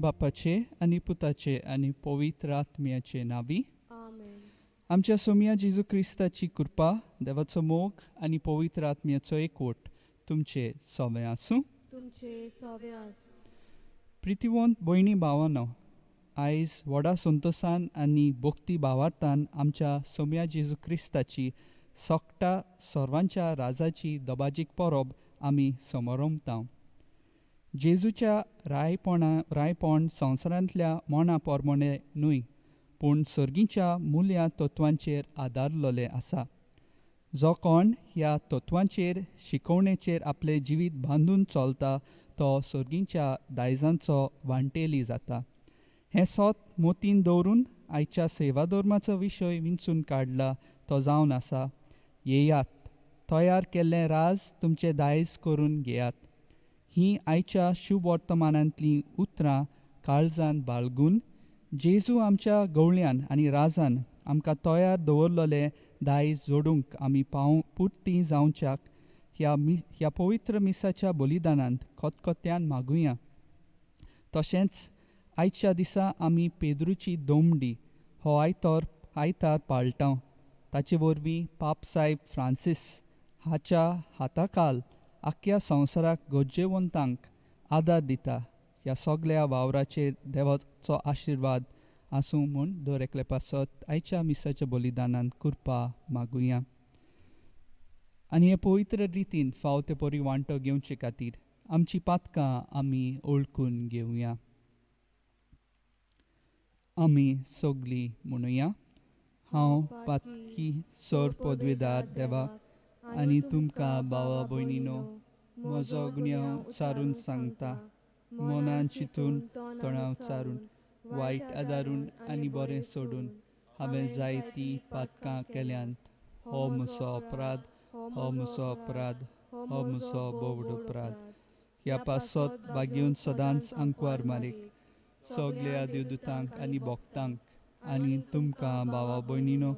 बापाचे आनी पुताचे आनी पवित्र आत्म्याचे नावी. आमेन. आमच्या सोम्या जेजू क्रिस्ताची कृपा, देवाचो मोग आनी पवित्र आत्म्याचो एकवट तुमचे सगळे आसूं. तुमचे सवे आसूं. प्रितीवंत भयणी भावांनो, आयज व्हडा संतोशान आनी भक्ती भावार्थान आमच्या सोम्या जेजू क्रिस्ताची सोकटा सर्वांच्या राजाची दबाजीक परब आमी समोरमता. जेजूच्या रायपण संवसारांतल्या मोना पोरमोणे न्हय, पूण सर्गीच्या मुल्या तत्वांचेर आदारलोले आसा. जो कोण ह्या तत्वांचेर शिकवणेचेर आपले जिवीत बांदून चलता तो सर्गीच्या दायजांचो वांटेली जाता. हें सोत मोतीन दवरून आयच्या सेवा धर्माचो विशय विंचून काडला तो जावन आसा, येयात, तयार केल्लें राज तुमचें दायज करून घेयात. हीं आयच्या शुभ वर्तमानांतलीं उतरां काळजान बाळगून जेजू आमच्या गवळ्यान आनी राजान आमकां तयार दवरलेलें दायज जोडूंक आमी पुर्ती जावच्याक ह्या पवित्र मिसाच्या बलिदानांत खतखत्यान मागुया. तशेंच आयच्या दिसा आमी पेद्रूची दोमडी हो आयतार पाळटां. ताचे वरवीं पाप सायब फ्रांसीस हाच्या हाताखाल आख्या संवसाराक गरजेवंतांक आदार दिता. ह्या सगळ्या वावराचेर देवाचो आशिर्वाद आसूं म्हूण दर एकले पासत आयच्या मिसाच्या बलिदानांत कृपा मागुया. आनी हे पवित्र रितीन फाव ते परी वांटो घेवचे खातीर आमची पातकां आमी ओळखून घेवया. आमी सगळीं म्हणुया. हांव पातकी सर पदवेदार देवाक आनी तुमकां भावा भयणीनो म्हजो गुन्यांव चारून सांगता, मनान चिंतून तोंडां चारून वायट आदारून आनी बरें सोडून हांवें जायतीं पातकां केल्यांत. हो म्हजो अपराध, हो म्हजो अपराध, हो म्हजो बोवड अपराध. ह्या पासत भाग्यून सदांच आंकवार मारीक सगळ्या देवदूतांक आनी भक्तांक आनी तुमकां भावा भयणीनो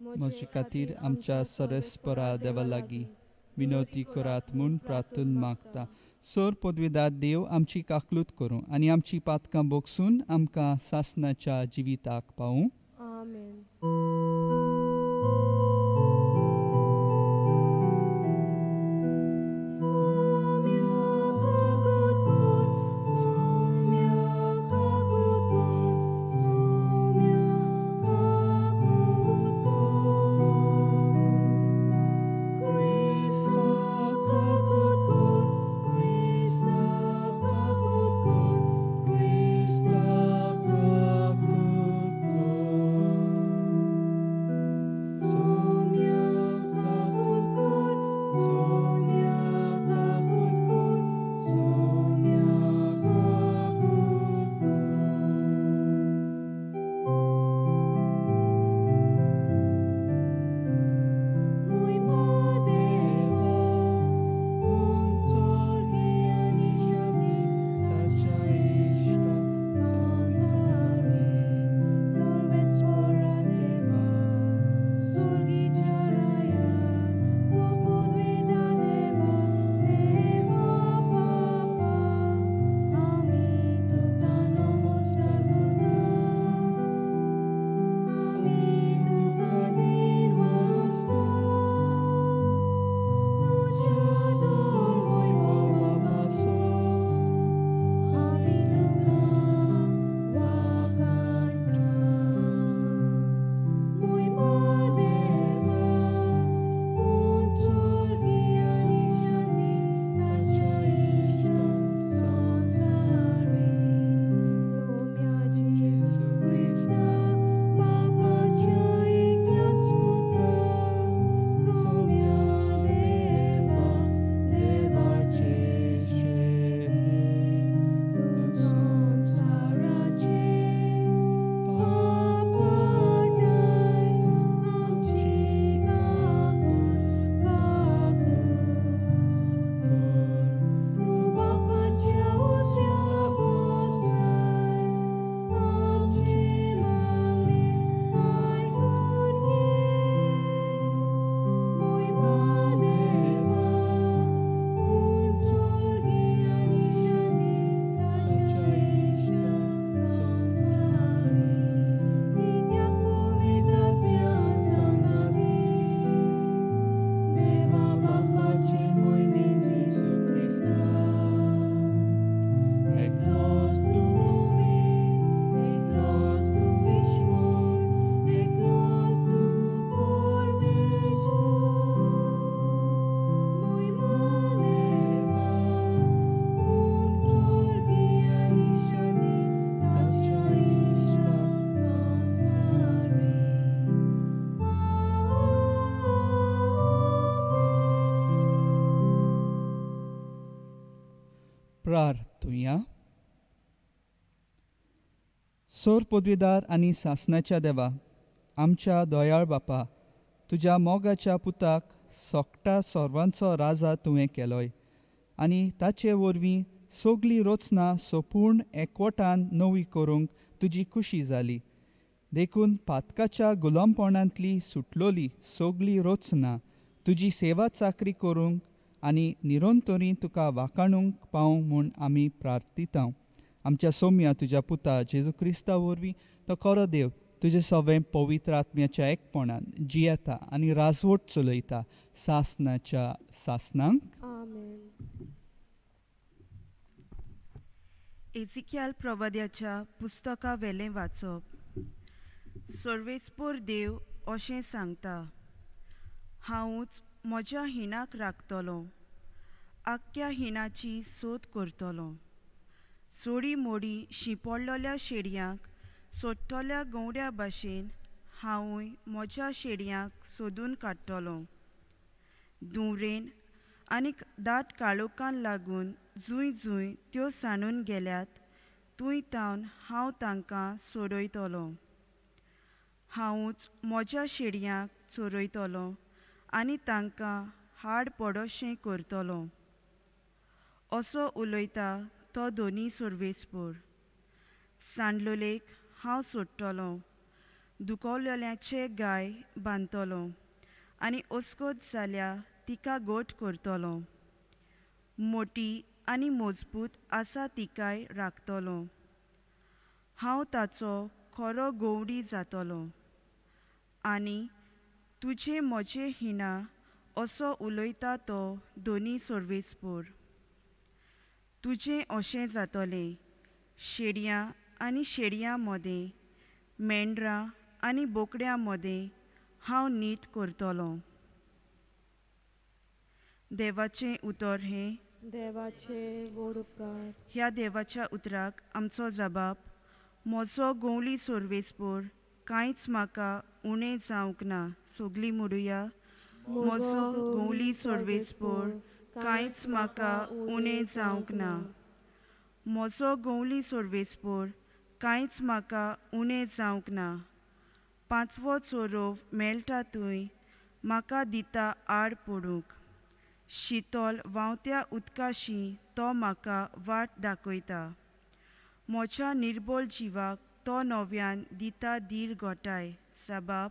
म्हजे खातीर आमच्या सरस्परा देवा लागीं विनवती करात म्हूण प्रार्थना मागता. सर पदवेदार देव आमची काकलूत करूं आनी आमची पातकां बोगसून आमकां सासणाच्या जिविताक पावूं. आमेन. प्रार्थुया. सौर पदवीदार आनी सासणाच्या देवा, आमच्या दोयाळ बापा, तुज्या मोगाच्या पुताक सोकटा सर्वांचो राजा तुवें केलोय आनी ताचे वरवीं सगलीं रोचनां सोपूर्ण एकवटान नवी करूंक तुजी खुशी जाली. देखून पातकाच्या गुलामपणांतली सुटलोली सगलीं रोचनां तुजी सेवा चाकरी करूंक आनी निरंतरी तुका वाखाणूंक पावूं म्हूण आमी प्रार्थितांव. आमच्या सौम्या तुज्या पुता जेजू क्रिस्ता वरवीं तो खरो देव तुजे सवें पवित्र आत्म्याच्या एकपणान जियेता आनी राजवट चलयता सासणाच्या सासणांक. आमेन. एजिकियाल प्रवाद्याच्या पुस्तका वेलें वाचप. सर्वेस्पोर देव अशें सांगता, हांवूच म्हज्या हिणाक राखतलों, आख्ख्या हिणाची सोद करतलों. सोडी मोडी शिंपडलेल्या शेडयांक सोडटल्या गवड्या भाशेन हांवूय म्हज्या शेडयांक सोदून काडटलों. दुवरेन आनी दाट काळोखान लागून जुंय जुंय त्यो सांडून गेल्यात थंय तावन हांव तांकां सोडयतलों. हांवूच म्हज्या शेडयांक चोरयतलों आनी तांकां हाड पडोशें करतलों. असो उलयता तो दोनी सर्वेस्पोर. सांडलोलेक हांव सोडटलों, दुखवलेल्याचे गाय बांदतलों आनी अस्कोत जाल्या तिका गोठ करतलों. मोटी आनी मजबूत आसा तिकाय राखतलों. हांव ताचो खरो गवडी जातलों. आनी तुजे म्हजे हिणा असो उलयता तो दोनी सर्वेस्पोर. तुजें अशें जातलें, शेडयां आनी शेडयां मदें, मेंढरां आनी बोकड्यां मदें हांव नीत करतलों. देवाचें उतर हें. देवाचे व्हड उपकार. ह्या देवाच्या उतराक आमचो जबाब. म्हजो गवळी सर्वेस्पोर, कांयच म्हाका उणें जावंक ना. सोगलीं म्हणुया. म्हजो गवळी सर्वेस्पोर, कांयच म्हाका उणें जावंक ना. म्हजो गवळी सर्वेस्पोर, कांयच म्हाका उणें जावंक ना. पांचवो चोरव मेळटा थंय म्हाका दिता आड पडूंक. शितोल व्हांवत्या उदकाशी तो म्हाका वाट दाखयता. म्हज्या निर्बोल जिवाक तो नव्यान दिता धीर घोटाय. जबाब.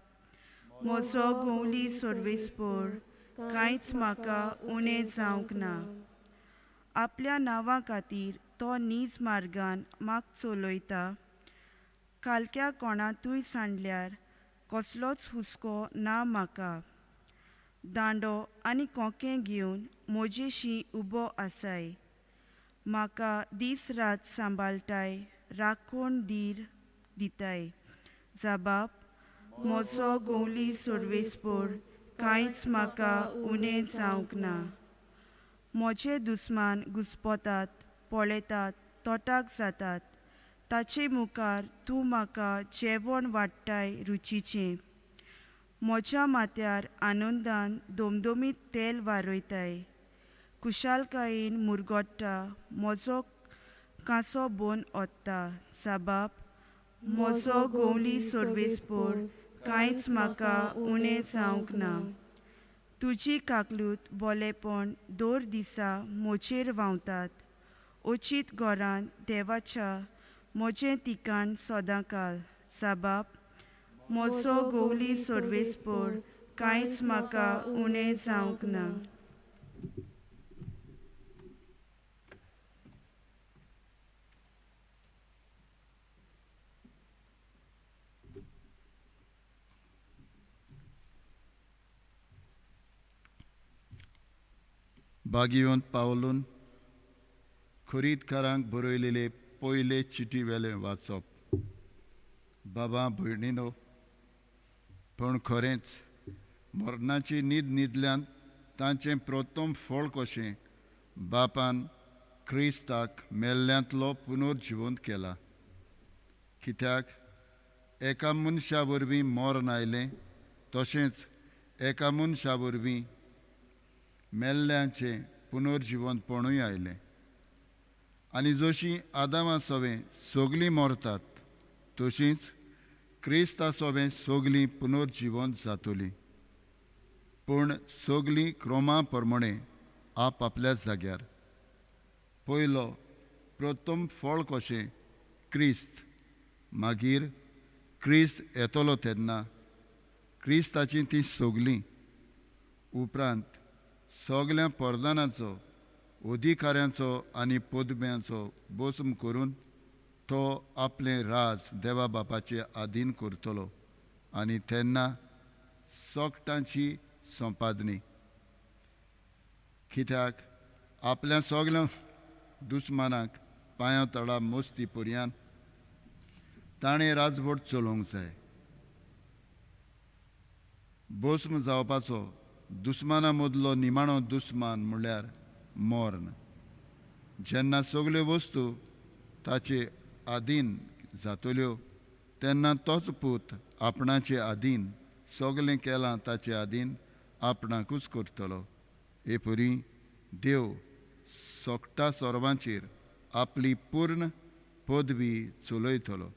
म्हजो गवळी सर्वेस्पोर, कांयच म्हाका उणें जावंक ना. आपल्या नांवा खातीर तो नीज मार्गान म्हाका चलयता. कालक्या कोणातूय सांडल्यार कसलोच हुस्को ना म्हाका. दांडो आनी कोंकें घेवन म्हजेशी उबो आसाय. म्हाका दीस रात सांबाळटाय, राखण धीर दिताय. जबाब. म्हजो गवळी सर्वेस्पोर, कांयच म्हाका उणें जावंक ना. म्हजे दुस्मान घुस्पतात, पळयतात, तोटाक जातात. ताचे मुखार तूं म्हाका जेवण वाडटाय रुचीचें. म्हज्या माथ्यार आनंदान दोमदोमीत तेल वारयताय. खुशालकायेन मुरगोडटा, म्हजो कांसो बोन ओत्ता. जबाब. म्हजो गवळी सर्वेस्पोर, कांयच म्हाका उणें जावंक ना. तुजी काकलूत बोलेपण दर दिसा म्हजेर व्हांवतात. ओचीत घोरान देवाच्या म्हजें तिकाण सदांकाल. जबाब. म्हजो गवळी सर्वेस्पोर, कांयच म्हाका उणें जावंक ना. भागिवंत पावलून खरीदकारांक बरयलेले पयले चिटी वेलें वाचप. बाबा भयणीनो, पण खरेंच मरणाची न्हीद न्हिदल्यान तांचें प्रथम फळ कशें बापान क्रिस्ताक मेल्ल्यांतलो पुनर्जिवंत केला. कित्याक एका मनशा वरवीं मरण आयलें, तशेंच एका मनशा वरवीं मेल्ल्यांचें पुनर्जिवंतपणूय आयलें. आनी जशी आदामा सोबें सोगलीं मरतात तशींच क्रिस्ता सोबें सोगलीं पुनर्जिवंत जातलीं. पूण सोगलीं क्रोमा प्रमाणे आपल्या जाग्यार. पयलो प्रथम फळ कशें क्रिस्त, मागीर क्रिस्त येतलो तेन्ना क्रिस्ताची ती सोगलीं. उपरांत सगल्या परदानाचो, अधिकाऱ्यांचो आनी पदव्यांचो बोसम करून तो आपलें राज देवा बापाचे आधीन करतलो आनी तेन्ना सोगटांची संपादनी. कित्याक आपल्या सगल्या दुस्मानाक पांयां तळा मस्ती पर्यान ताणें राजवट चलोवंक जाय. बोसम जावपाचो दुस्माना मदलो निमाणो दुस्मान म्हणल्यार मोर्न. जेन्ना सगल्यो वस्तू ताचे आधीन जातल्यो तेन्ना तोच पूत आपणाचे आधीन सगलें केलां ताचे आधीन आपणाकूच करतलो. हे परी देव सोगटा सर्वांचेर आपली पूर्ण पदवी चलयतलो.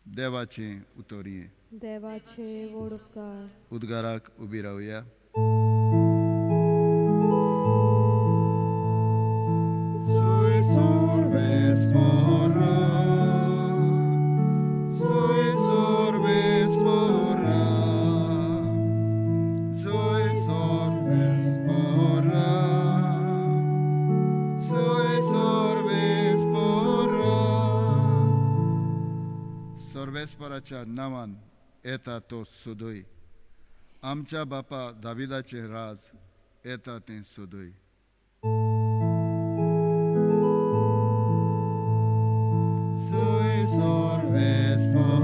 देवाचें उतोरये. देवाचे व्हड उपकार. उद्गाराक उबी रावया. सर्वेस्पराच्या नांवान येता तो सोदोय. आमच्या बापा दाविदाचे राज येता तें सोदोय. Soy sorvespora,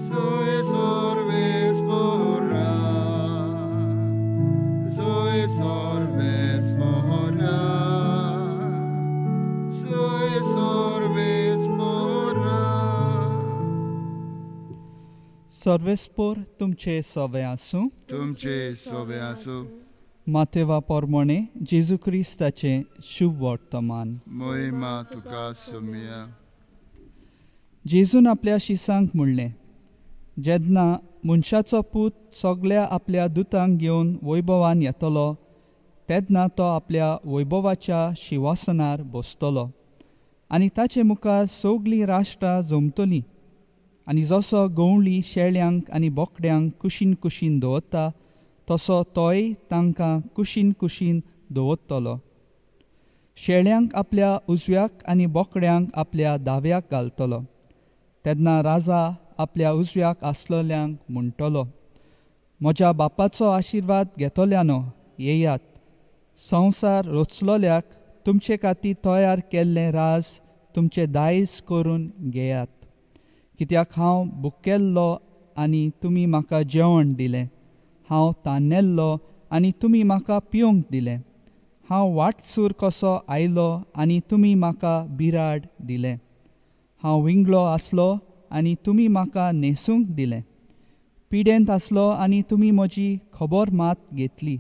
soy sorvespora, soy sorvespora, soy sorvespora. सर्वेस्पोर तुमचे सोवे आसूं. तुमचे सोबे आसूं. मातेवा पोरमोणे जेजू क्रिस्ताचे शुभ वर्तमान. मोहिमा तुका सोमिया. जेजून आपल्या शिसांक म्हणलें, जेन्ना मनशाचो पूत सगल्या आपल्या दुतांक घेवन वैभवान येतलो तेन्ना तो आपल्या वैभवाच्या शिंवासनार बसतलो आनी ताचे मुखार सगलीं राष्ट्रां जमतलीं. आनी जसो गवळी शेळ्यांक आनी बोकड्यांक कुशीन कुशीन दवरता तसो तोय तांकां कुशीन कुशीन दवरतलो. शेळ्यांक आपल्या उजव्याक आनी बोकड्यांक आपल्या दाव्याक घालतलो. तेन्ना राजा आपल्या उजव्याक आसलेल्यांक म्हणटलो, म्हज्या बापाचो आशिर्वाद घेतल्यानो येयात. संवसार रचलोल्याक तुमचे खातीर तयार केल्लें राज तुमचें दायज करून घेयात. कित्याक हांव भुकेल्लो आनी तुमी म्हाका जेवण दिलें. हांव तान्नेल्लो आनी तुमी म्हाका पिवंक दिलें. हांव वाटसूर कसो आयलो आनी तुमी म्हाका बिराड दिलें. हांव विंगलो आसलो आनी तुमी म्हाका न्हेसूंक दिलें. पिडेंत आसलो आनी तुमी म्हजी खबर मात घेतली.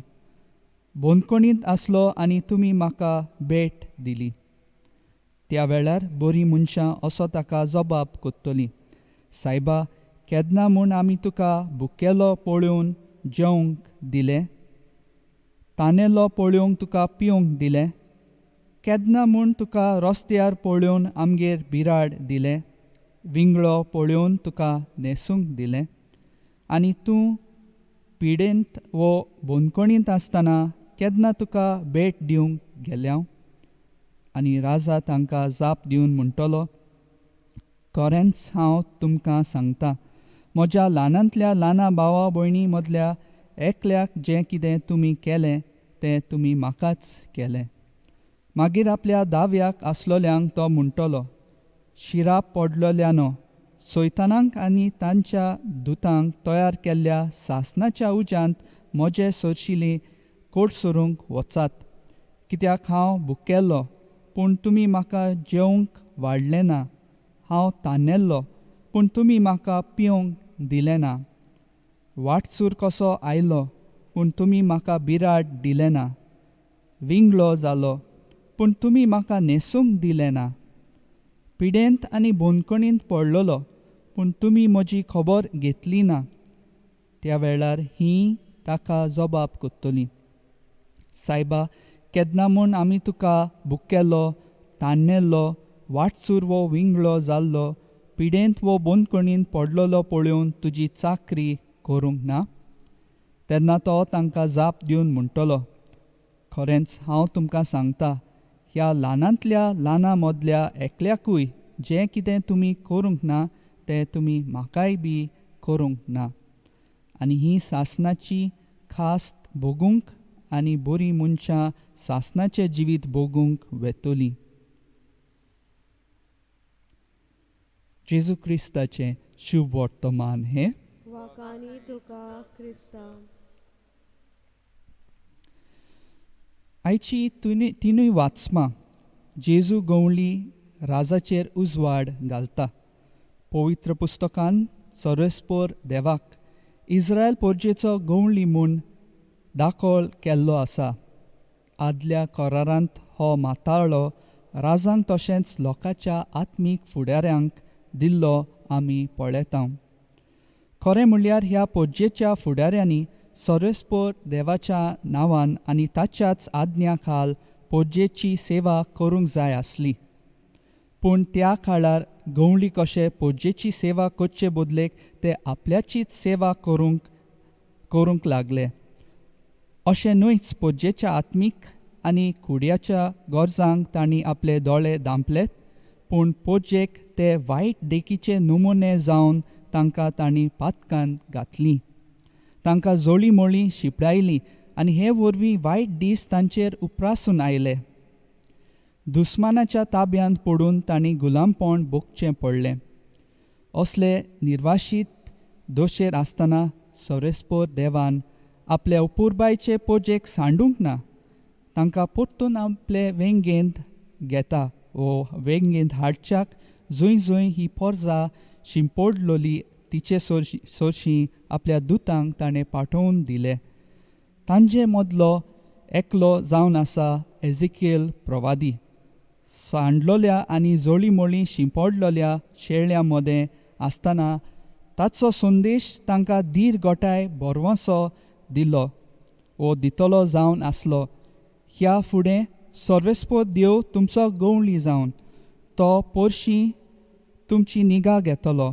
बोनकोणींत आसलो आनी तुमी म्हाका भेट दिली. त्या वेळार बरीं मनशां असो ताका जबाब कोत्तलीं, सायबा, केन्ना म्हूण आमी तुका भुकेलो पळोवन जेवंक दिलें, तान्नेलो पळोवन तुका पिवंक दिलें? केन्ना म्हूण तुका रस्त्यार पळोवन आमगेर बिराड दिलें, विंगळो पळोवन तुका न्हेसूंक दिलें? आनी तूं पिडेंत वो बोनकोणींत आसतना केन्ना तुका भेट दिवंक गेल्या? आनी राजा तांकां जाप दिवन म्हणटलो, खरेंच हांव तुमकां सांगतां, म्हज्या ल्हानांतल्या ल्हाना भावा भयणी मदल्या एकल्याक जें कितें तुमी केलें तें तुमी म्हाकाच केलें. मागीर आपल्या दाव्याक आसलोल्यांक तो म्हणटलो, शिराप पडलोल्यानो, सैतानांक आनी तांच्या दुतांक तयार केल्ल्या सासणाच्या उज्यांत म्हजें सोडशिल्लीं कोडसरूंक वचात. कित्याक हांव भुकेल्लो पूण तुमी म्हाका जेवंक वाडलें ना. हांव तान्नेल्लो पूण तुमी म्हाका पिवंक दिलें ना. वाटसूर कसो आयलो पूण तुमी म्हाका बिराड दिलें ना. विंगलो जालो, पूण तुमी म्हाका न्हेसूंक दिलें ना. पिडेंत आनी बोनकणींत पडलोलो, पूण तुमी म्हजी खबर घेतली ना. त्या वेळार ही ताका जबाब कोत्तली, सायबा, केन्ना म्हूण आमी तुका भुकेलो, तान्नेल्लो, वाटसूर वो विंगलो जाल्लो, पिडेंत वो बोनकणींत पडलोलो पळोवन तुजी चाकरी करूंक ना? तेन्ना तो तांकां जाप दिवन म्हणटलो, खरेंच हांव तुमकां सांगता, ह्या ल्हानांतल्या ल्हाना मदल्या एकल्याकूय जें कितें तुमी करूंक ना तें तुमी म्हाकाय बी करूंक ना. आनी ही सासणाची खास्त भोगूंक आनी बरी मनशां सासणाचें जिवीत भोगूंक वेतोली. जेजू क्रिस्ताचें शुभ वर्तमान हें. वाकानी तुका क्रिस्ता. आयची तिनूय वाचमां जेजू गवळी राजाचेर उजवाड घालता. पवित्र पुस्तकान सर्वेस्पोर देवाक इस्रायल पोरजेचो गवळी म्हूण दाखोळ केल्लो आसा. आदल्या करारांत हो माताळो राजांक तशेंच लोकांच्या आत्मीक फुडाऱ्यांक दिल्लो आमी पळयता. खरें म्हणल्यार ह्या पोरजेच्या फुडाऱ्यांनी सर्वेस्पोर देवाच्या नांवान आनी ताच्याच आज्ञा खाल पोरजेची सेवा करूंक जाय आसली. पूण त्या काळार गवळी कशे पोरजेची सेवा करचे बदलेक ते आपल्याचीच सेवा करूंक लागले. अशें न्हूच, पोरजेच्या आत्मीक आनी कुड्याच्या गरजांक तांणी आपले दोळे धांपलेत, पूण पोरजेक ते वायट देखीचे नमुने जावन तांकां तांणी पातकान घातलीं. तांकां जोळी मोळी शिपडायलीं आनी हे वरवीं वायट दीस तांचेर उपरासून आयले. दुस्मानाच्या ताब्यांत पडून तांणी गुलामपण भोगचें पडलें. असले निर्वाशीत दोशेर आसतना सर्वेस्पोर देवान आपल्या उपुरबायचे पोरजेक सांडूंक ना. तांकां परतून आपले वेंगेंत घेता वो वेंगेंत हाडच्याक जंय जंय ही पोरजां शिंपडलोली तिचे सोरशीं आपल्या दुतांक ताणें पाठोवन दिले. तांचे मदलो एकलो जावन आसा एझेकियेल प्रवादी. सांडलोल्या आनी जोळी मोळी शिंपडलोल्या शेळ्यां मदें आसतना ताचो संदेश तांकां धीर गोठाय बरवसो दिलो वो दितलो जावन आसलो. ह्या फुडें सर्वेस्पोर देव तुमचो गवळी जावन तो पोरशीं तुमची निगा घेतलो.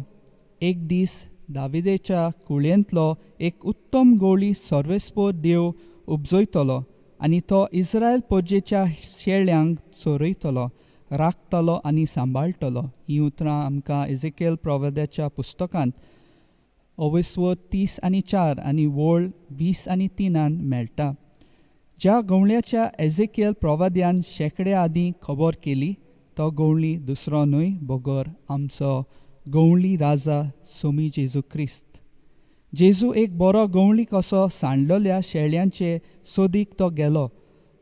एक दीस दाविदेच्या कुळयेंतलो एक उत्तम गवळी सर्वेस्पोर देव उपजयतलो आनी तो इस्रायल पोरजेच्या शेळ्यांक चोरयतलो, राखतलो आनी सांबाळटलो. हीं उतरां आमकां एझेकियेल प्रवाद्याच्या पुस्तकांत 30:4 आनी वोळ 20:3 मेळटा. ज्या गवळ्याच्या एझेकियेल प्रवाद्यान शेकडे आदीं खबर केली तो गवळी दुसरो न्हय बगर आमचो गवळी राजा सोमी जेजू क्रिस्त. जेजू एक बरो गवळी कसो सांडलोल्या शेळ्यांचे सोदीक तो गेलो.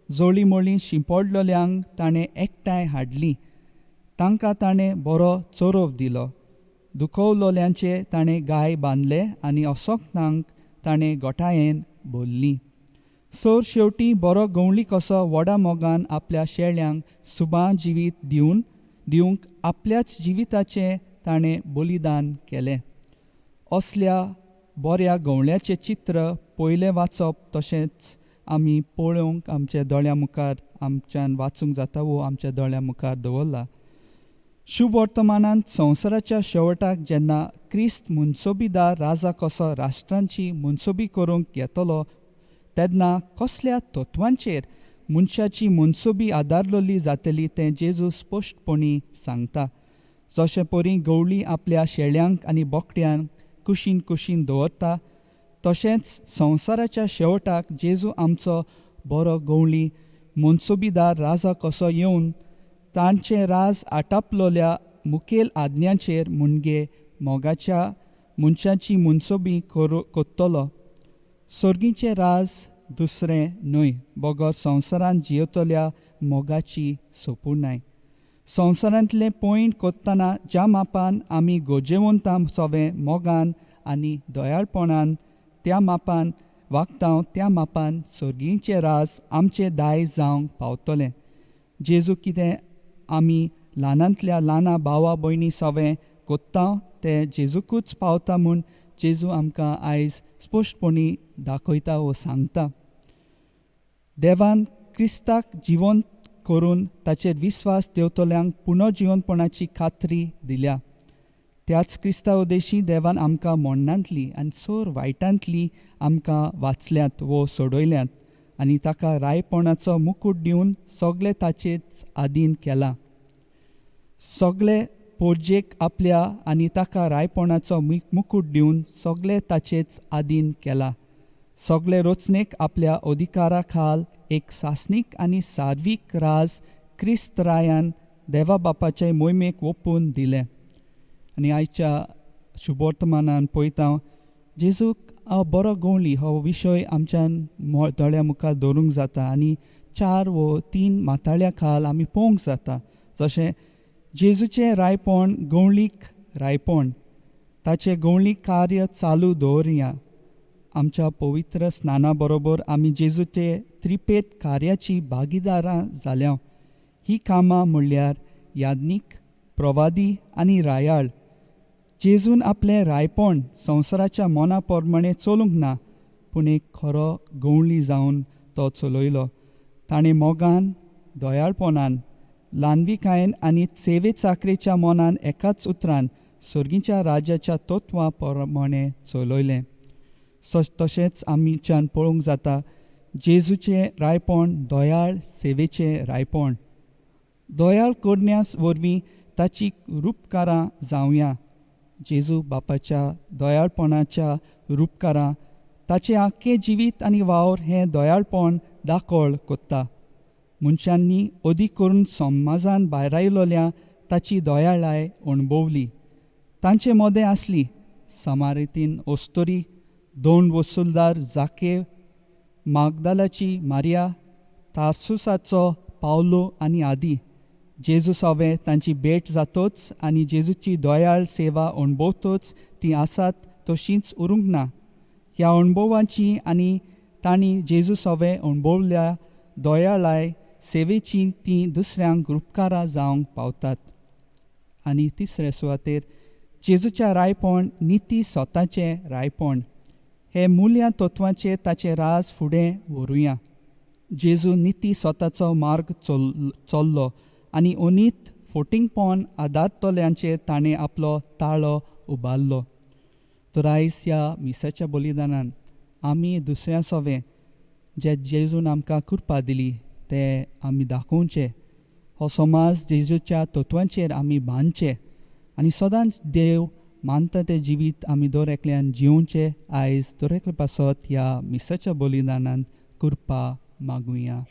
जोळी मोळी शिंपडलोल्यांक ताणें एकठांय हाडलीं. तांकां ताणें बरो चोरोव दिलो. दुखवलोल्यांचे ताणें गाय बांदले आनी असोकतांक ताणें गोठायेन भरलीं. सोर शेवटी बरो गवळी कसो व्हडा मोगान आपल्या शेळ्यांक सुबां जिवीत दिवंक आपल्याच जिविताचें ताणें बलिदान केलें. असल्या बऱ्या गवळ्याचें चित्र पयलें वाचप तशेंच आमी पळोवंक आमच्या दोळ्या मुखार आमच्यान वाचूंक जाता वो आमच्या दोळ्या मुखार दवरला. शुभ वर्तमानांत संवसाराच्या शेवटाक जेन्ना क्रिस्त मुनसोबीदार राजा कसो राष्ट्रांची मुनसोबी करूंक येतलो तेन्ना कसल्या तत्वांचेर मनशाची मुनसोबी आदारलोली जातली तें जेजू स्पश्टपणी सांगता. जशे परी गवळी आपल्या शेळ्यांक आनी बोकड्यांक कुशीन कुशीन दवरता तशेंच संवसाराच्या शेवटाक जेजू आमचो बरो गवळी मुनसोबीदार राजा कसो येवन तांचें राज आटापलोल्या मुखेल आज्ञांचेर मुणगे मोगाच्या मनशाची मुनसोबी कोत्तलो. सर्गीचें राज दुसरें न्हय बगर संवसारांत जियेतल्या मोगाची सोपूनाय. संवसारांतलें पॉयंट कोत्तना ज्या मापान आमी गोजेवंतां सवें मोगान आनी दयाळपणान त्या मापान वागतां त्या मापान सर्गीचे राज आमचे दायज जावंक पावतलें. जेजू कितें आमी ल्हानांतल्या ल्हाना भावा भयणी सवें कोत्ता तें जेजूकूच पावता म्हूण जेजू आमकां आयज स्पश्टपणी दाखयता व सांगता. देवान क्रिस्ताक जिवंत करून ताचेर विस्वास देवतल्यांक पुनर्जिवनपणाची खात्री दिल्या. त्याच क्रिस्ता उद्देशी देवान आमकां मोडणांतली आनी सोर वायटांतली आमकां वाचल्यात व सोडयल्यात आनी ताका रायपणाचो मुकूट दिवन सगळे ताचेच आधीन केला. सगळे पोरजेक आपल्या आनी ताका रायपणाचो मुकूट दिवन सगळे ताचेच आधीन केला. सगळे रचनेक आपल्या अधिकारा खाल एक सासनीक आनी सार्वीक राज क्रिस्त रायान देवा बापाचे मोहिमेक ओपून दिले. आनी आयच्या शुभवर्तमानान पळयता जेजूक बरो गवळी हो विशय आमच्यान दोळ्या मुखार दवरूंक जाता आनी 4 व 3 माताळ्या खाल आमी पळोवंक जाता. जशें जेजूचें रायपण गवळीक रायपण, ताचें गवळीक कार्य चालू दवरया. आमच्या पवित्र स्नाना बरोबर आमी जेजूचे त्रिपेद कार्याची भागीदारां जाल्या. ही कामां म्हणल्यार याज्ञीक, प्रवादी आनी रायाळ. जेजून आपलें रायपण संवसाराच्या मना प्रमाणें चलूंक ना, पूण एक खरो गवळी जावन तो चलयलो. ताणें मोगान, दोयाळपणान, ल्हानविकायेन आनी सेवे चाकरेच्या मनान एकाच उतरान सर्गीच्या राज्याच्या तत्वां प्रमाणें चलयलें. तशेंच आमीच्यान पळोवंक जाता जेजूचें रायपण दोयाळ सेवेचें रायपण. दोयाळ करण्यास वरवीं ताची रूपकारां जावया. जेजू बापाच्या दोयाळपणाच्या रूपकारां ताचें आख्खें जिवीत आनी वावर हें दोयाळपण दाखोळ कोत्ता. मनशांनी अदीक करून समाजान भायर आयलोल्या ताची दोयाळाय अणभवली. तांचे मदें आसली समारितीन ओस्तोरी, 2 वसूलदार जाके, मागदालाची मारिया, तार्सुसाचो पावलो आनी आदी. जेजू सवें तांची भेट जातोच आनी जेजूची दोयाळ सेवा अणभवतोच ती आसात तशींच उरूंक ना. ह्या अणभवांची आनी तांणी जेजू सवें अणभवल्या दोयाळाय सेवेची ती दुसऱ्यांक रूपकारां जावंक पावतात. आनी तिसरे सुवातेर जेजूच्या रायपण निती स्वताचें रायपण. हे मुल्या तत्वांचेर ताचें राज फुडें व्हरूया. जेजू निती स्वताचो मार्ग चल्लो आनी अनीत फोटिंगपण आदारतल्यांचेर ताणें आपलो ताळो उबारलो. तर आयज ह्या मिसाच्या बलिदानान आमी दुसऱ्या सवें जे जेजून आमकां कृपा दिली ते आमी दाखोवचें. हो समाज जेजूच्या तत्वांचेर आमी बांदचे आनी सदांच देव मानता तें जिवीत आमी दर एकल्यान जिवचें. आयज दर एकल्या पासत ह्या मिसाच्या बलिदानान कृपा मागुया.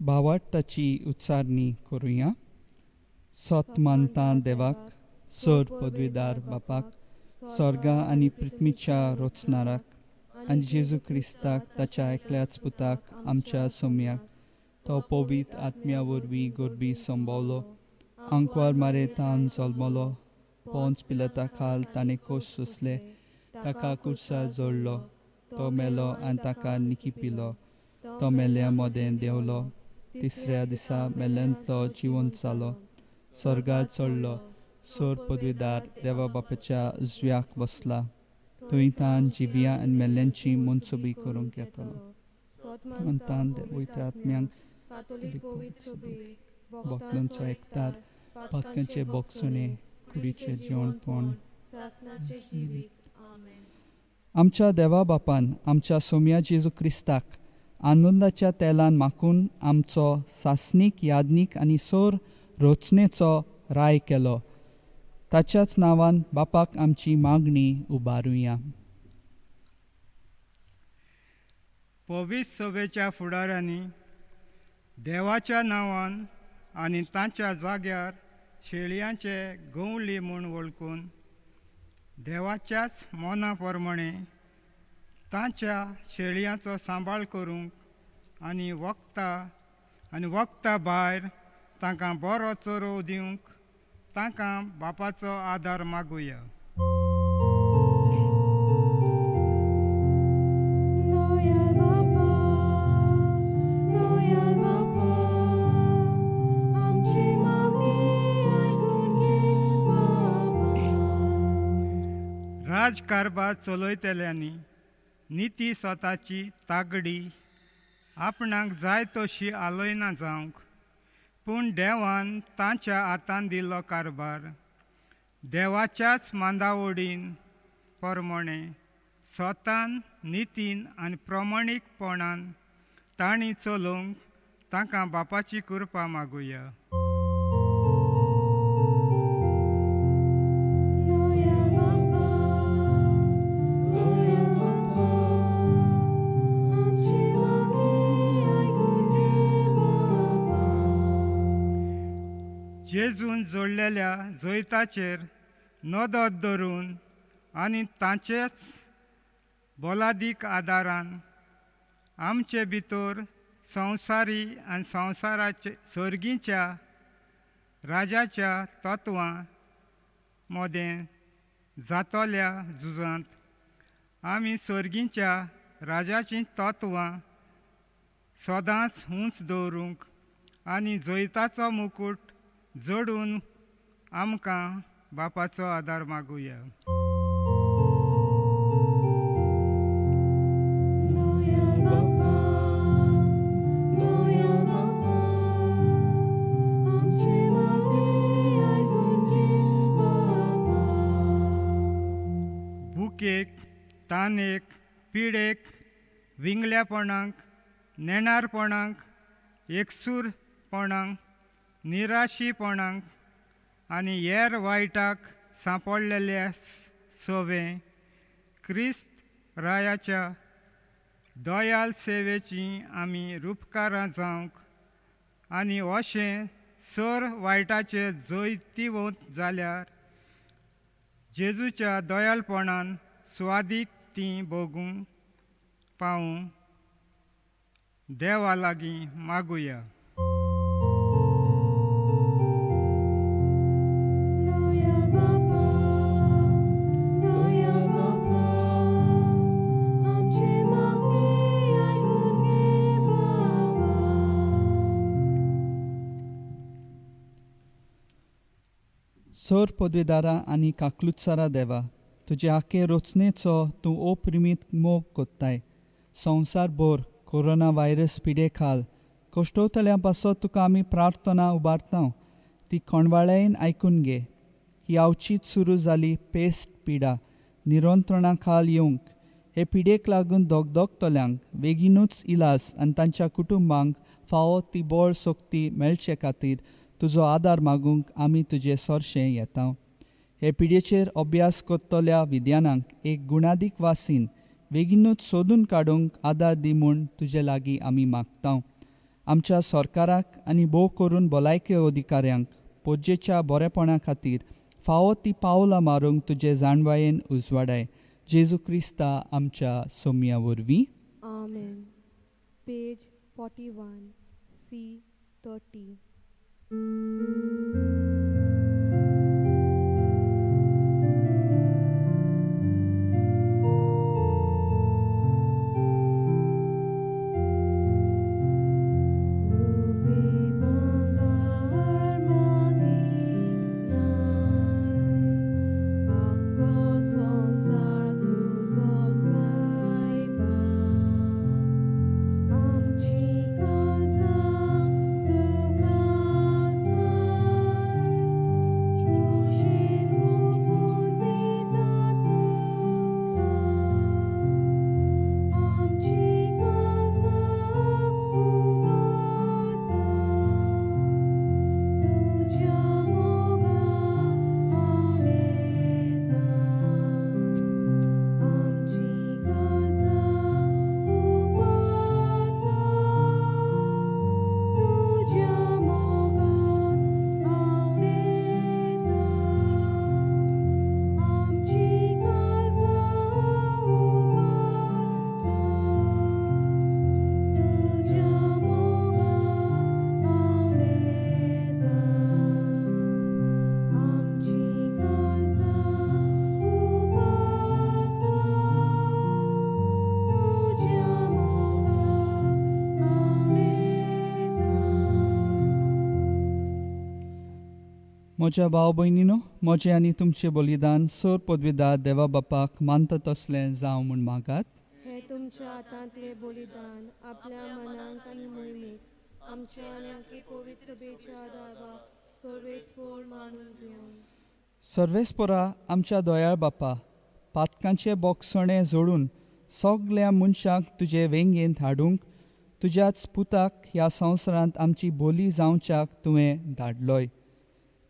भावार्थाची उच्चारणी करुया. सत मानता देवाक, सर पदवीदार बापाक, स्वर्गा आनी पृथ्वीच्या रचणाराक आनी जेजू क्रिस्ताक ताच्या एकल्याच पुताक आमच्या सोम्याक तो पवित्र आत्म्या वरवीं गोरबी संभोवलो, आंकवार मारेतान जल्मलो, पोंच पिलाता खाल ताणें कोश सोंसले, ताका कुर्सा जोडलो, तो मेलो आनी ताका निखिपिलो, तो मेल्या मोदें देंवलो, तिसऱ्या दिसा मेल्यांतलो जिवंत जालो, स्वर्गात चडलो, सर पदवीदार देवा बापाच्या उजव्याक बसला, थंय तान जिविया आनी मेल्यांची मनसुबी करूंक येतलो. म्हणटान पवित्र आत्म्यांक भक्तांचो एकतार, पातकांचे बोगसणे, कुडीचे जेवणपण. आमच्या देवा बापान आमच्या सोम्या जेजू क्रिस्ताक आनंदाच्या तेलान माखून आमचो सासनीक, याज्ञीक आनी सोर रचनेचो राय केलो. ताच्याच नांवान बापाक आमची मागणी उबारुया. पवित्र सभेच्या फुडाऱ्यांनी देवाच्या नांवान आनी तांच्या जाग्यार शेळयांचे गवळी म्हूण वळखून देवाच्याच मोना प्रमाणे तांच्या शेळयांचो सांबाळ करूंक आनी वखदां भायर तांकां बरो चोरो दिवंक तांकां बापाचो आदार मागुया. राजकारभार चलयतल्यांनी निती स्वताची तागडी आपणाक जाय तशी आलोयना जावंक, पूण देवान तांच्या हातांत दिल्लो कारभार देवाच्याच मांदावडीन प्रमाणे स्वतान नितीन आनी प्रमाणीकपणान तांणी चलोवंक तांकां बापाची कृपा मागुया. जेजून जोडलेल्या जैताचेर नदर धरून आनी तांचेच बोलादीक आदारान आमचे भितर संवसारी आनी संवसाराचे सर्गीच्या राजाच्या तत्वां मदें जातोल्या झुजांत आमी सर्गीच्या राजाचीं तत्वां सदांच उंच दवरूंक आनी जैताचो मुकूट जोडून आमकां बापाचो आदार मागुया. भुकेक, तानेक, पिडेक, विंगल्यापणांक, नेणारपणांक, एकसूरपणांक, निराशीपणांक आनी हेर वायटाक सांपडलेल्या सवे क्रिस्त रायाच्या दयाल सेवेची आमी रुपकारां जावंक आनी अशें सर वायटाचे जैतिवंत जाल्यार जेजूच्या दयाळपणान स्वादीक ती भोगूंक पावूं देवा लागीं मागुया. सर पदवीदारा आनी काकलुत्सारा देवा, तुजे आखे रचनेचो तूं अप्रिमीत मोग कोत्ताय. संवसार भर कोरोना व्हायरस पिडे खाल कश्टोतल्यां पासत तुका आमी प्रार्थना उबारतांव, ती खणवाळेन आयकून घे. ही आवचीत सुरू जाली पेस्ट पिडा निरंत्रणा खाल येवंक. हे पिडेक लागून दोगतल्यांक बेगीनूच इलाज आनी तांच्या कुटुंबांक फावो ती बळ सोक्ती मेळचे खातीर तुजो आदार मागूंक आमी तुजे सोरशें येता. हे पिडेचेर अभ्यास करतल्या विद्यानांक एक गुणादीक वासीन बेगीनूच सोदून काडूंक आदार दी म्हूण तुजे लागीं आमी मागता. आमच्या सरकाराक आनी भोव करून भलायकी अधिकाऱ्यांक पोजेच्या बरेपणा खातीर फावो ती पावलां मारूंक तुजे जाणवायेन उजवाडाय. जेजू क्रिस्ता आमच्या सोम्या वरवीं. Amen. Page 41, C 30. Amchi kaza tuka म्हज्या भाव भयणीनो, म्हजें आनी तुमचें बलिदान सोर पदवीदार देवा बापाक मानता तसलें जावं म्हूण मागात. हे तुमच्या हातांतले बलिदान आपल्या मनांक आनी मोहिमेक आमच्या आनी आख्खे पवित्र सभेच्या आदाराक सर्वेस्पोर मानून घेवन सर्वेस्परा आमच्या दोयाळ बापा, पातकांचे बोगसणे जोडून सगल्या मनशांक तुजे वेंगेंत हाडूंक तुज्याच पुताक ह्या संवसारांत आमची बोली जावच्याक तुवें धाडलोय.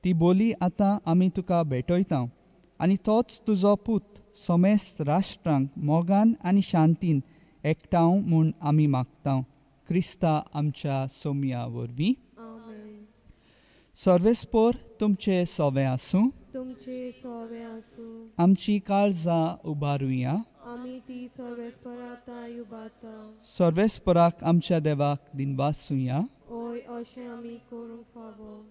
ती बोली आतां आमी तुका भेटयता आनी तोच तुजो पूत समेस्त राष्ट्रांक मोगान आनी शांतीन एकठांव म्हूण आमी मागता. क्रिस्ता आमच्या सोमया वरवीं. आमेन. सर्वेस्पोर तुमचे सोवे आसूं. तुमचे सोवे आसूं. आमची काळजां उबारुया. आमी ती सर्वेस्पराता युबाता. सर्वेस्पराक आमच्या देवाक दिनवासुया. ओय अशें आमी करूंक फावो.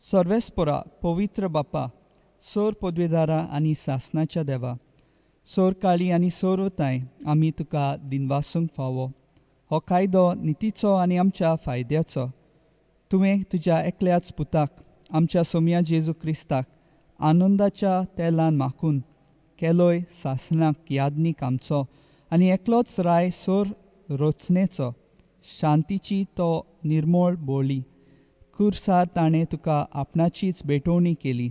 सर्वेस्परा पवित्र बापा, सोर पदवीदारा आनी सासणाच्या देवा, सोर काळी आनी सोरवताय आमी तुका दिनवासूंक फावो. हो कायदो नितीचो आनी आमच्या फायद्याचो. तुवें तुज्या एकल्याच पुताक आमच्या सोमया जेजू क्रिस्ताक आनंदाच्या तेलान माखून केलोय सासणाक यादनीक आमचो आनी एकलोच राय सोर रोचनेचो शांतीची तो निर्मळ बोळी. कुर्सार ताणें तुका आपणाचीच भेटोवणी केली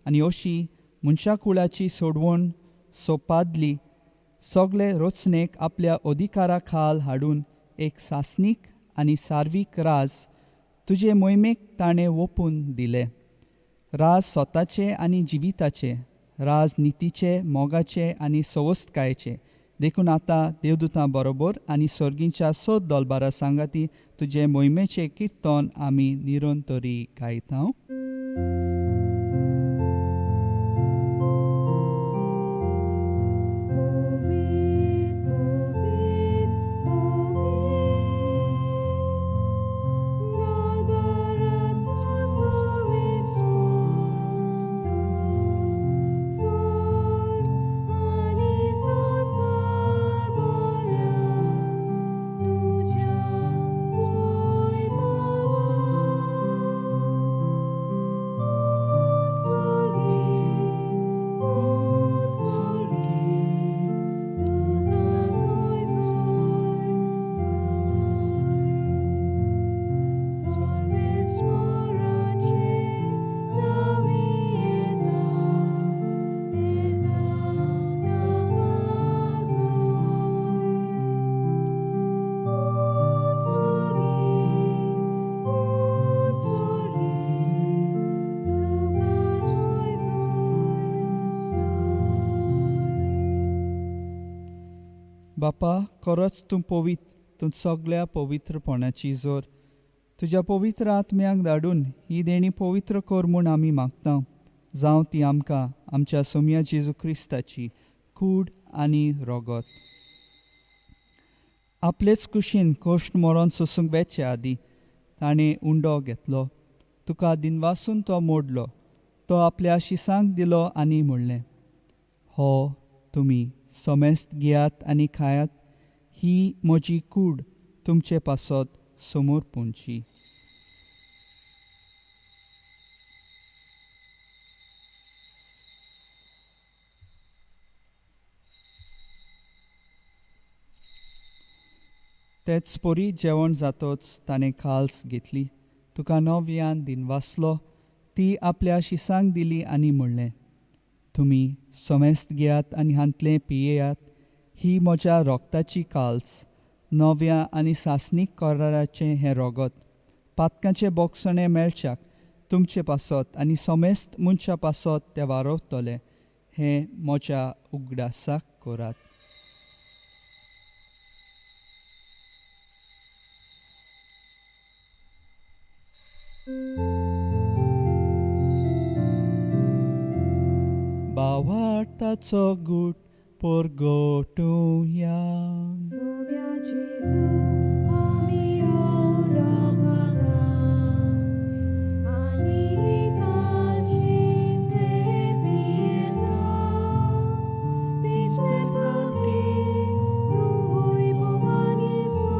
आनी अशी मनशा कुळाची सोडवण सोपादली सगळे रोचनेक आपल्या अधिकारा खाल हाडून एक सासनीक आनी सार्वीक राज तुजे मोहिमेक ताणें ओपून दिलें. राज स्वताचे आनी जिविताचे, राज नितीचे, मोगाचे आनी सवस्तकायेचे. देखून आतां देवदूतां बरोबर आनी सर्गींच्या सोद दोलबारा सांगाती तुजे मोहिमेचे किर्तन आमी निरंतरी गायता. बापा, खरोच तूं पवित्र, तूं सगळ्या पवित्रपणाची जोर. तुज्या पवित्र आत्म्याक धाडून ही देणी पवित्र कर म्हूण आमी मागता. जावं ती आमकां आमच्या सोमया जेजू क्रिस्ताची कूड आनी रोगत. आपलेच कुशीन कोश्ट मरण सोसूंक बेचे आदी ताणें उंडो घेतलो. तुका दिनवासून तो मोडलो. तो आपल्या शिसांक दिलो आनी म्हणलें, हो तुमी समेस्त घेयात आनी खायात. ही म्हजी कूड तुमचे पासत समोर पोंची. तेच पोरी जेवण जातोच ताणें खाल्स घेतली. तुका नव्यान दिनवासलो. ती आपल्या शिसांक दिली आनी म्हणलें, तुमी समेस्त घेयात आनी हांतलें पियेयात. ही म्हज्या रोगताची काल्स, नव्या आनी सासनीक कराराचें हें रोगत. पातकांचे बोगसणे मेळच्याक तुमचे पासत आनी समेस्त मनशा पासत ते वारवतले. हें म्हज्या उगडासाक करात. भावार्थाचो गूट परगटुया. सोव्या जेजू आमी आवडगाता आनी कालशी ते पियेता. तितले फावटी तूं वैभवान येसू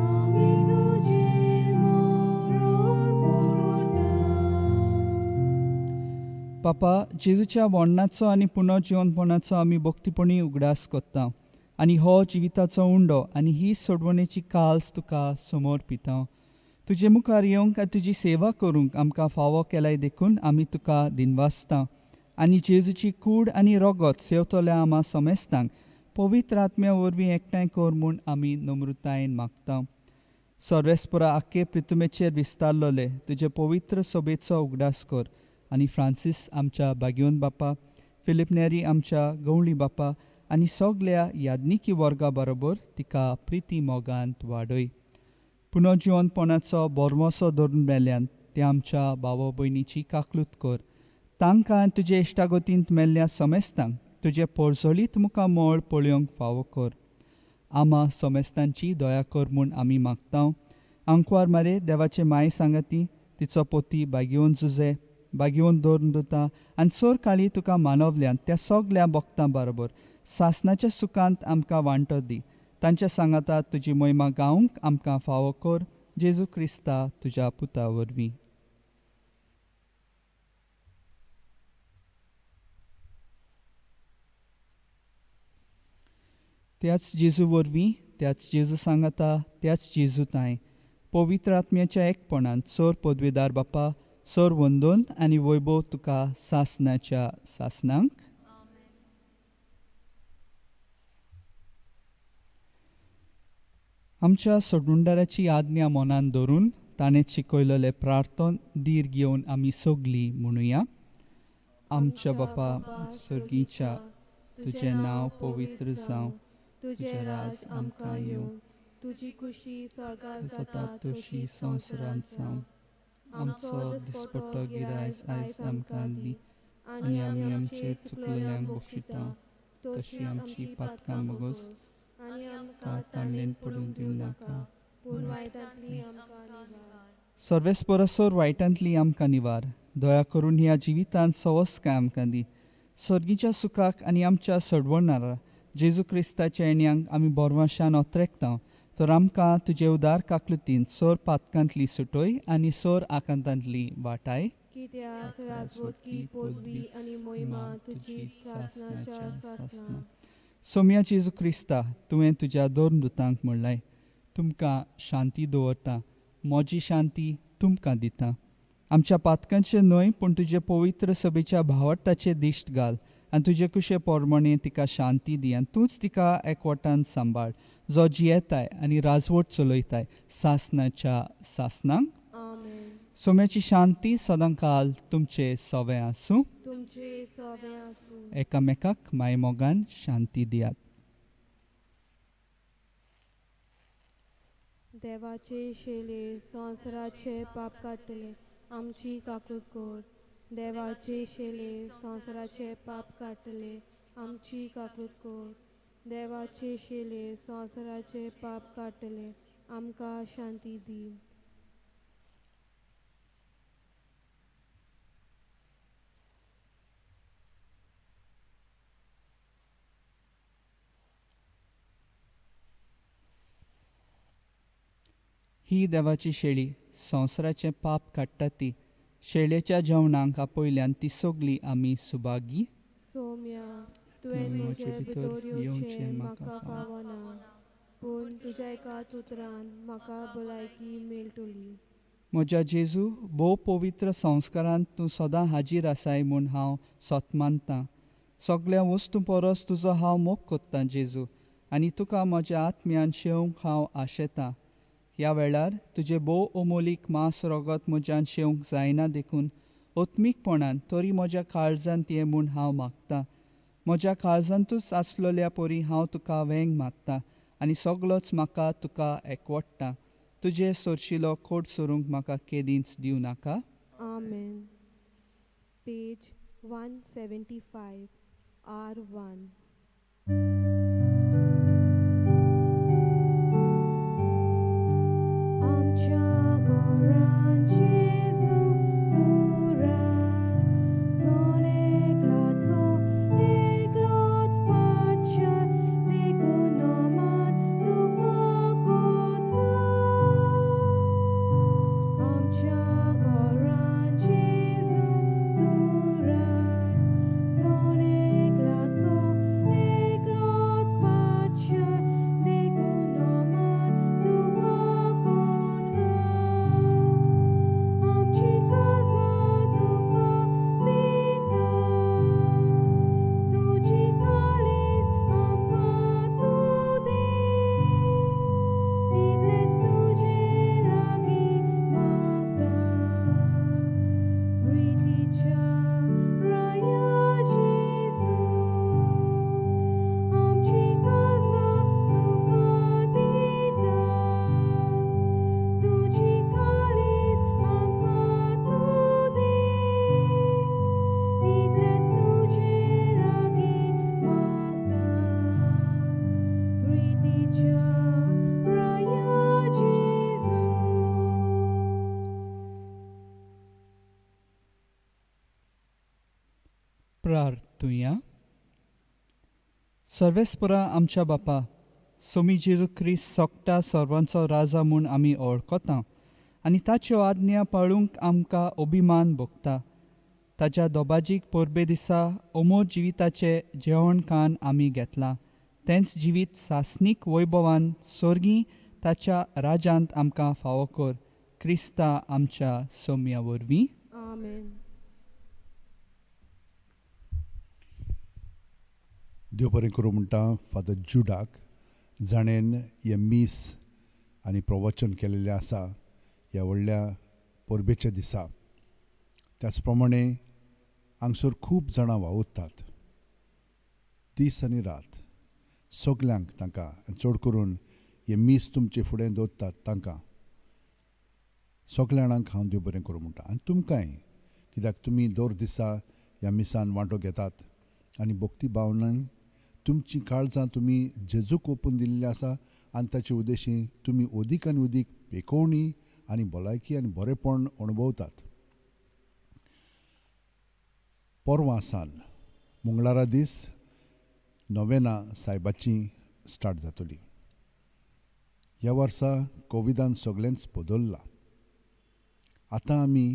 आमी तुजें मरण पळोवता. पापा जेजूच्या मरणाचो आनी पुनर्जिवनपणाचो आमी भक्तीपणी उगडास कोत्ता आनी हो जिविताचो उंडो आनी ही सोडवणेची काल्स तुका समर्पिता. तुजे मुखार येवंक आनी तुजी सेवा करूंक आमकां फावो केल्याय देखून आमी तुका दिनवासता आनी जेजूची कूड आनी रगत सेवतल्या आमा समेस्तांक पवित्र आत्म्या वरवीं एकठांय कर म्हूण आमी नम्रतायेन मागता. सर्वेस्परा आख्खे पृथ्वीचेर विस्तारलोले तुजे पवित्र सभेचो उगडास कर आनी फ्रांसीस आमच्या बागेवन बापा, फिलिप नेरी आमच्या गवळी बापा आनी सगळ्या याज्ञिकी वर्गा बरोबर तिका प्रिती मोगांत वाडय. पुनर्जिवनपणाचो बोरमोसो धरून मेल्ल्यान ते आमच्या भावा भयणीची काकलूत कर. तांकां तुजे इश्टागतींत मेल्ल्या समेस्तांक तुजे पोरजोळीत मुखार मोळ पळोवंक फावो कर. आमा समेस्तांची दया कर म्हूण आमी मागता. आंकवार मारे देवाचे माय सांगाती तिचो पोती बागेवन झुजे बागेवन दवरून दोता आनी चोर काळी तुका मानवल्यान त्या सगळ्या भक्तां बरोबर सासणाच्या सुखांत आमकां वांटो दी. तांच्या सांगाता तुजी महिमा गावंक आमकां फावो कर. जेजू क्रिस्ता तुज्या पुता वरवीं. त्याच जेजू वरवीं त्याच जेजू सांगाता त्याच जेजू ताय पवित्र आत्म्याच्या एकपणान चोर पदवीदार बापा सोर वंदोन आनी वैभव तुका सासणाच्या सासणांक. आमच्या सोडुंडाराची आज्ञा मनान धरून ताणें शिकयलेले प्रार्थन धीर घेवन आमी सगळीं म्हणुया. आमच्या बापा सर्गीच्या तुजें नांव पवित्र जावं, तुजें राज आमकां येवं, तुजी खुशी स्वर्गांत जाता तशी संवसारांत जावं. आमचो दिसपट्टो गिरायस आयज आमकां दी आनी आमी आमचे चुकलेल्यांक बक्षिता तशी आमची पातकां मोगोस आनी आमकां ताणलेन पडूंक दिवं नाका, पूण वायटांतली आमकां निवार. सर्वेस्परसोर वायटांतली आमकां निवार. दया करून ह्या जिवितांत सवस्काय आमकां दी. सर्गीच्या सुखाक आनी आमच्या सडवणारा जेजू क्रिस्ताच्या येण्याक आमी बोरवाशान ओत्रेकता तर आमकां तुजे उदार काकलुतीन सोर पातकांतली सुटोय आनी सोर आकांतांतली वाटाय. कित्याक राजवटकी पदवी आनी मोहिमा तुजी सासणाच्या सासणां. सोम्या जेजू क्रिस्ता तुवें तुज्या दोन दुतांक म्हणलाय तुमकां शांती दवरता, म्हजी शांती तुमकां दिता. आमच्या पातकांचे न्हय पूण तुजे पवित्र सभेच्या भावार्थाचे दिश्ट घाल आनी तुजे कुशे पोरमणे तिका शांती दी आनी तूंच तिका एकवटान सांबाळ जो जियेताय आनी राजवट चलयताय सासणाच्या सासणांक. आमेन. सोम्याची शांती सदां काल तुमचे सवे आसूं. तुमचे सवे आसूं. एकामेकाक मायमोगान शांती दियात. देवाचे शेले संवसाराचे पाप काडटले आमची काकूट कर. देवाचे शेले संवसाराचे पाप काडटले आमची काकूट कर. देवाचे शेले संवसाराचे पाप काडटले आमकां शांती दी. ही देवाची शेळी संवसाराचें पाप काडटा ती. शेळयेच्या जेवणाक आपयल्यान ती सगळी आमी सुभागी. सोम्या तुवें म्हजे भितर येवचें म्हाका फावना, पूण तुज्या एकाच उतरान म्हाका भलायकी मेळटली. म्हज्या जेजू भोव पवित्र संस्कारांत तूं सदां हाजीर आसाय म्हूण हांव सोत मानतां. सगळ्या वस्तू परस तुजो हांव मोग कोत्तां जेजू आनी तुका म्हज्या आत्म्यान शेवंक हांव आशेतां. ह्या वेळार तुजे भोव अमोलीक मांस रगत म्हज्यान शेवंक जायना देखून ओत्मीकपणान तरी म्हज्या काळजांत ये म्हूण हांव मागतां. म्हज्या काळजांतूच आसलेल्या परी हांव तुका वेंग मागतां आनी सगळोच म्हाका तुका एकवडटा. तुजे सोरशिलो खोट सोरूंक म्हाका केदींच दिवं नाका. आमेन. Page 175 R1. आमच्या घरांत जेजू तूं राय, सोन एकलाचो एकलोच पातशाय, देखून नमन तुका कोत्ता. आमच्या घरांत जेजू तूं राय, प्रार्थुया. सर्वेस्परा आमच्या बापा, सोमी जेजू ख्रिस्त सोगटा सर्वांचो राजा म्हूण आमी वळखता आनी ताच्यो आज्ञा पाळूंक आमकां अभिमान भोगता. ताच्या दोबाजीक परबे दिसा अमोद जिविताचें जेवण खाण आमी घेतलां. तेंच जिवीत सासनीक वैभवान सोर्गी ताच्या राजांत आमकां फावो कर. क्रिस्ता आमच्या सोम्या वरवीं. आमेन. देव बरें करूं म्हणटा फादर जुडाक जाणेन हे मीस आनी प्रवचन केलेलें आसा ह्या व्हडल्या परबेच्या दिसा. त्याच प्रमाणे हांगसर खूब जाणां वावुरतात दीस आनी रात. सगल्यांक तांकां चड करून हे मीस तुमचे फुडें दवरतात तांकां सगल्या जाणांक हांव देव बरें करूं म्हणटा. आनी तुमकांय, कित्याक तुमी दर दिसा ह्या मिसान वांटो घेतात आनी भक्ती भावनान तुमची काळजां तुमी जेजूक ओपून दिल्लीं आसा आनी ताचे उद्देशी तुमी अदीक आनी अदीक पेकोवणी आनी भलायकी आनी बरेपण अणभवतात. परवां सावन मंगळारा दीस नोवेना सायबाची स्टार्ट जातली. ह्या वर्सा कोविडान सगळेंच बदल्लां. आतां आमी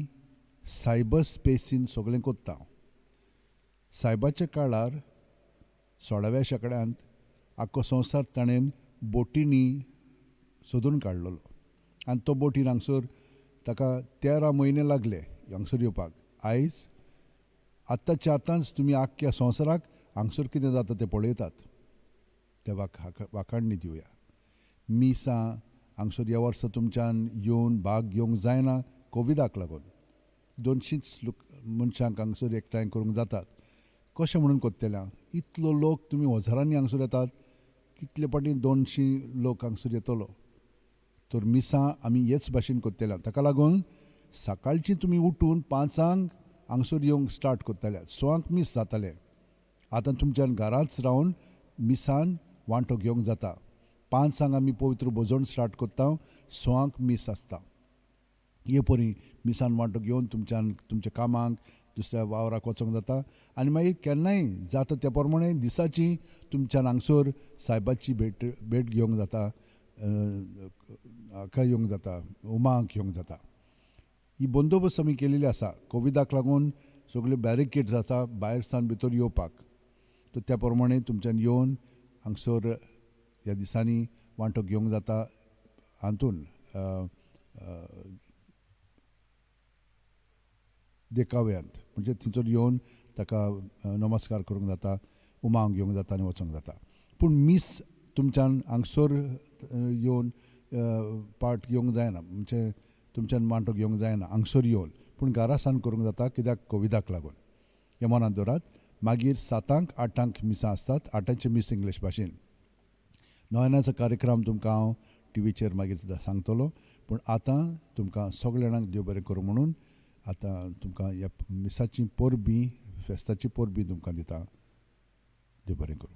सायबर स्पेसीन सगळें कोत्ता. सायबाच्या काळार 16व्या शेंकड्यांत आख्खो संवसार ताणें बोटींनी सोदून काडलेलो आनी तो बोटीन हांगसर ताका 13 म्हयने लागले हांगसर येवपाक. आयज आतांच्या आतांच तुमी आख्ख्या संवसाराक हांगसर कितें जाता तें पळयतात. ते वाखाणणी दिवया. मिसां हांगसर ह्या वर्सा तुमच्यान येवन भाग घेवंक जायना कोविडाक लागून. 200 मनशांक हांगसर एकठांय करूंक जातात. कशें म्हणून कोत्तेल्या इतलो लोक तुमी हजारांनी हांगसर येतात. कितले पाटी 200 लोक हांगसर येतलो. तर मिसां आमी हेच भाशेन कोत्तेल्या. ताका लागून सकाळची तुमी उठून 5 हांगसर येवंक स्टार्ट कोत्ताले. 6 मीस जाताले. आतां तुमच्यान घराच रावन मिसान वांटो घेवंक जाता. 5 आमी पवित्र भोजन स्टार्ट कोत्ता. 6 मीस आसता. हे परी मिसान वांटो घेवन तुमच्यान तुमच्या कामाक दुसऱ्या वावराक वचोंक जाता. आनी मागीर केन्नाय जाता त्या प्रमाणे दिसाची तुमच्यान हांगसर सायबाची भेट घेवंक जाता. हाका येवंक जाता, उमाक येवंक जाता. ही बंदोबस्त आमी केलेली आसा. कोविडाक लागून सगळे बॅरिकेड्स आसा भायर सावन भितर येवपाक. तर त्या प्रमाणे तुमच्यान येवन हांगसर ह्या दिसांनी वांटो घेवंक जाता. हातून देखाव्यांत म्हणजे थंयसर येवन ताका नमस्कार करूंक जाता, उमावंक घेवंक जाता आनी वचोंक जाता. पूण मीस तुमच्यान हांगसर येवन पार्ट घेवंक जायना. म्हणजे तुमच्यान वांटो घेवंक जायना हांगसर येवन. पूण घरा सावन करूंक जाता कित्याक कोविडाक लागून. हे मनांत दवरात. मागीर 7 8 मिसां आसतात. 8चे मीस इंग्लीश भाशेन. नोवेनाचो कार्यक्रम तुमकां हांव टीव्हीचेर मागीर सुद्दां सांगतलो. पूण आतां तुमकां सगळ्या जाणांक देव बरें करूं म्हणून आतां तुमकां ह्या मिसाची परबी, फेस्ताची परबी तुमकां दिता. देव बरें करूं.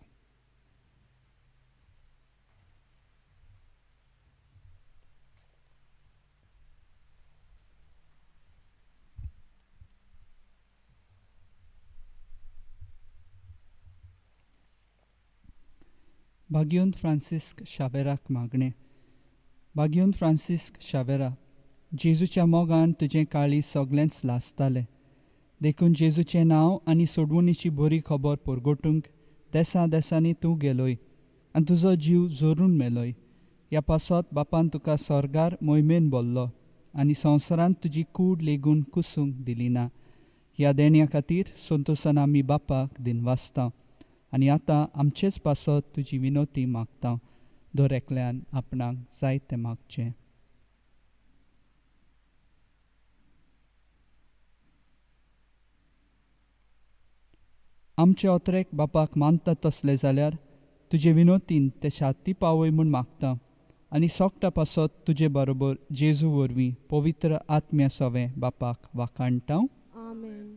भाग्योन फ्रांसिस्क शावेराक मागणें. भाग्योन फ्रांसिस्क शावेरा, जेजूच्या मोगान तुजें काळी सगळेंच लासतालें. देखून जेजूचें नांव आनी सोडवणीची बरी खबर परगटूंक देसां देसांनी तूं गेलोय आनी तुजो जीव जोरून मेलोय. ह्या पासत बापान तुका स्वर्गार मोहिमेन बोल्लो आनी संवसारांत तुजी कूड लेगून कुसूंक दिली ना. ह्या देण्या खातीर संतोशान आमी बापाक दिनवासता आनी आतां आमचेच पासत तुजी विनोती मागता. दर एकल्यान आपणाक जाय तें मागचें. आमचे ओतरेक बापाक मानता तसले जाल्यार तुजे विनोतीन ते शाती पावय म्हूण मागता आनी सोगटा पासत तुजे बरोबर जेजू वरवीं पवित्र आत्म्या सवें बापाक वाखाणटा. आमेन.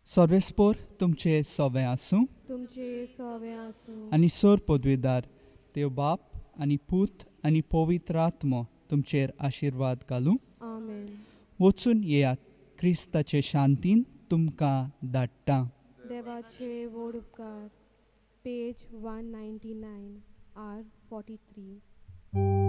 सर्वेस्पोर तुमचे सवें आसूं तुमचे सवें आसूं. आनी सर पदवीदार देव बाप आनी पूत आनी पवित्र आत्मो तुमचेर आशिर्वाद घालूं. आमेन. वचून येयात क्रिस्ताचे शांतीन तुमकां धाडटां. देवाचे व्हड उपकार. Page 199 R 43.